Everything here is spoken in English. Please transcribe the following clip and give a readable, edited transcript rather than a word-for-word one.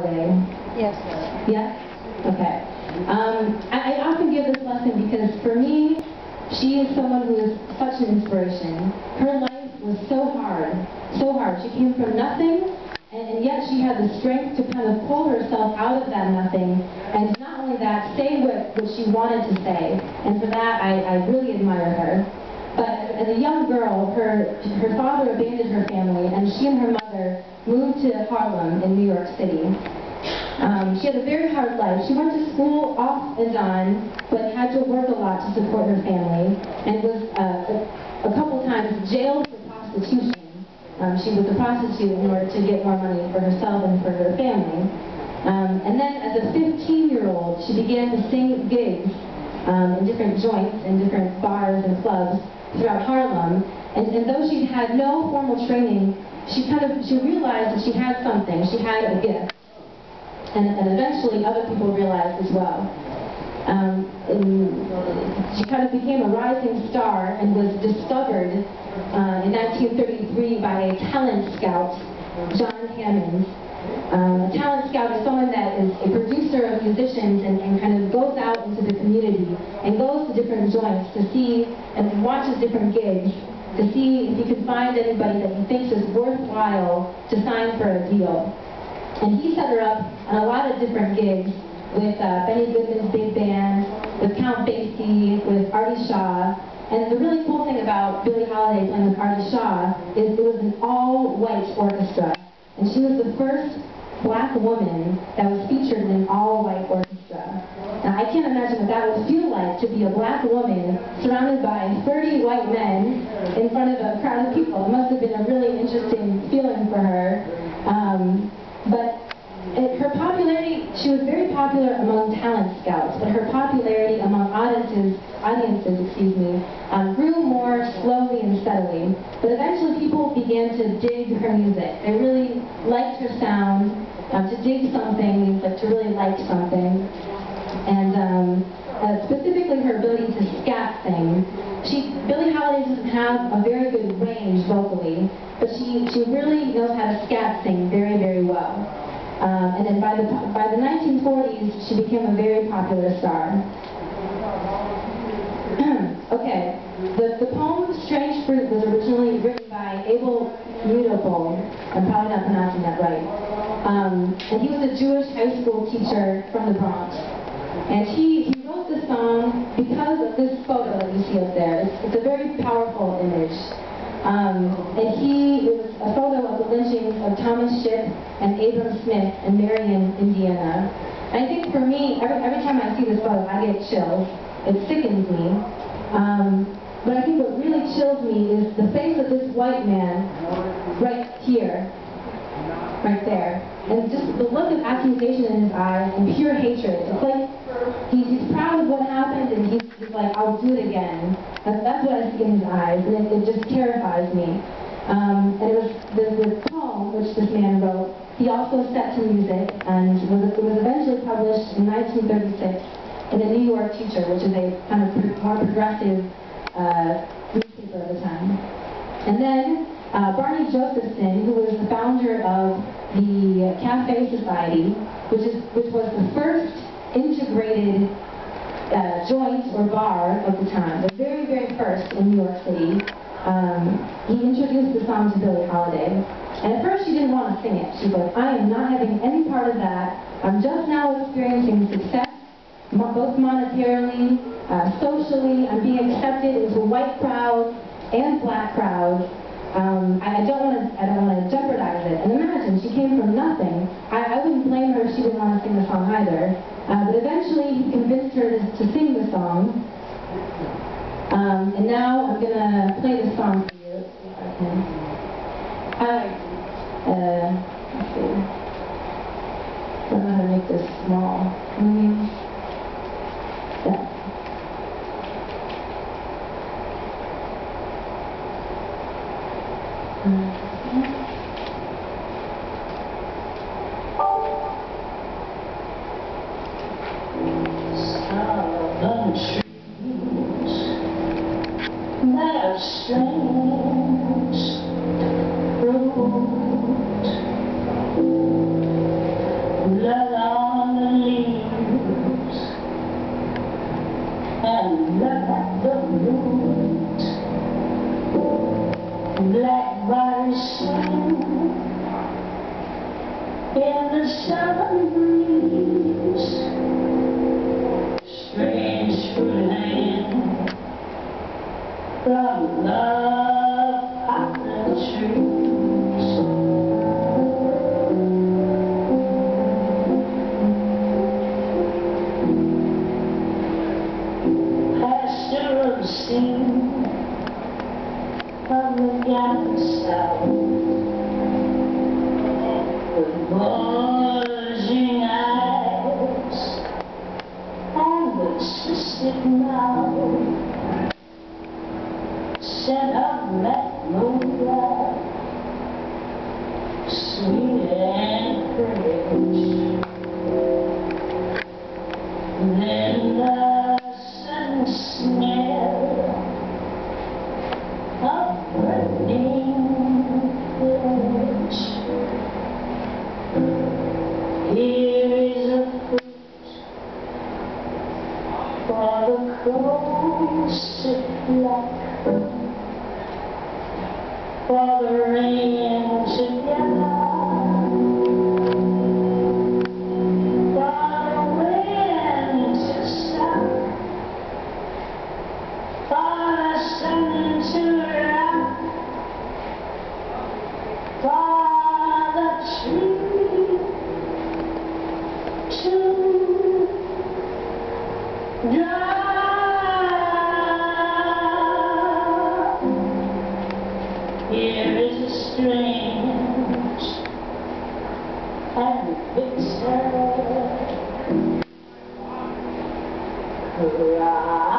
Yes. Yeah? Okay. I often give this lesson because for me, she is someone who is such an inspiration. Her life was so hard, so hard. She came from nothing, and yet she had the strength to kind of pull herself out of that nothing, and not only that, say what she wanted to say. And for that, I really admire her. But as a young girl, her father abandoned her family, and she and her mother moved to Harlem in New York City. She had a very hard life. She went to school off and on, but had to work a lot to support her family, and was a couple times jailed for prostitution. She was a prostitute in order to get more money for herself and for her family. And then as a 15-year-old, she began to sing gigs in different joints and different bars and clubs throughout Harlem. And though she had no formal training, she realized that she had something. She had a gift. And eventually other people realized as well. She kind of became a rising star and was discovered in 1933 by a talent scout, John Hammond. A talent scout is someone that is a producer of musicians and kind of goes out into the community and goes to different joints to see and watches different gigs to see if he can find anybody that he thinks is worthwhile to sign for a deal. And he set her up on a lot of different gigs with Benny Goodman's big band, with Count Basie, with Artie Shaw. And the really cool thing about Billie Holiday playing with Artie Shaw is it was an all-white orchestra. And she was the first black woman that was featured in an all-white orchestra. Now, I can't imagine what that would feel like to be a black woman surrounded by 30 white men in front of a crowd of people. It must have been a really interesting feeling for her. But her popularity, she was very popular among talent scouts, but her popularity among audiences, grew more slowly and steadily. But eventually people began to dig her music. They really liked her sound. To dig something means like to really like something. And specifically her ability to scat sing. Billie Holiday doesn't have a very good range vocally, but she really knows how to scat sing very, very well. And then by the 1940s, she became a very popular star. Okay, the poem Strange Fruit was originally written by Abel Mutable. I'm probably not pronouncing that right. And he was a Jewish high school teacher from the Bronx. And he wrote this song because of this photo that you see up there. It's a very powerful image. It was a photo of the lynchings of Thomas Shipp and Abram Smith in Marion, Indiana. And I think for me, every time I see this photo, I get chills. It sickens me. But I think what really chills me is the face of this white man right here, right there. And just the look of accusation in his eyes and pure hatred. It's like he's proud of what happened and he's like, I'll do it again. That's what I see in his eyes, and it just terrifies me. And it was the poem which this man wrote. He also set to music, and it was eventually published in 1936 in the New York Teacher, which is a kind of more progressive newspaper at the time. And then Barney Josephson, who was the founder of the Cafe Society, which was the first integrated joint or bar of the time, the very, very first in New York City. He introduced the song to Billie Holiday. And at first she didn't want to sing it. She was like, I am not having any part of that. I'm just now experiencing success, both monetarily, socially. I'm being accepted into white crowds and black crowds. I don't want to jeopardize it. And imagine, she came from nothing. I wouldn't blame her if she didn't want to sing the song either. But eventually he convinced her to sing the song. And now I'm going to play the song for you, if I can. Let's see. I don't know how to make this small. Yeah. That are strange fruit blood on the leaves and blood at the roots. Blackbirds sing in the southern breeze. Strange fruit hanging from the poplar trees. Pastoral scene of the gallant south, with bulging eyes and the twisted mouth, scent of magnolia, sweet and fresh. Then the sudden smell of burning flesh. Here is a fruit for the crows to pluck, for the rain to gather, for the wind to suck, for the sun to rock, for the tree to drop. Here is a strange and bitter cry.